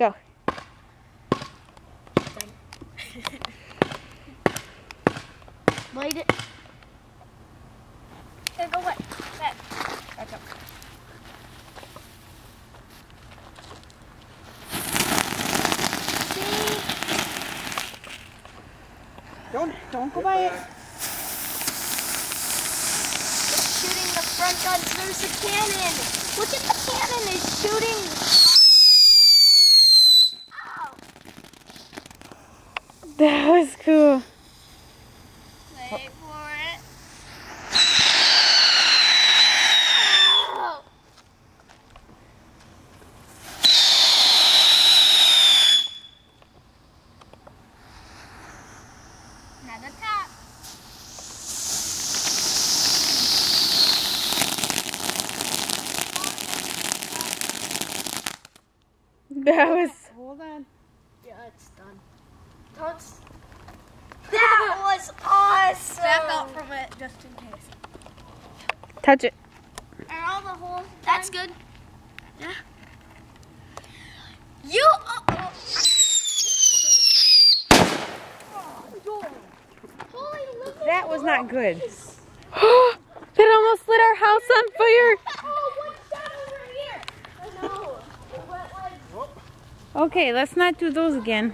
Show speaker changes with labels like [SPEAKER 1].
[SPEAKER 1] go.
[SPEAKER 2] Light it. Here, go away. Back up. See?
[SPEAKER 1] Don't go by it.
[SPEAKER 2] It's shooting the front gun. There's a cannon. Look at the cannon. It's shooting. Ow.
[SPEAKER 1] That was cool.
[SPEAKER 2] Wait for it. Ow. Another tap.
[SPEAKER 1] That was.
[SPEAKER 3] Hold on.
[SPEAKER 2] Yeah, it's done. That was awesome.
[SPEAKER 3] Back up from it just in case.
[SPEAKER 1] Touch it.
[SPEAKER 2] Are all the holes? That's good. Yeah. You.
[SPEAKER 1] That was not good. That almost lit our house on fire.
[SPEAKER 2] Oh, what's that over here? I know. It went like.
[SPEAKER 1] Okay, let's not do those again.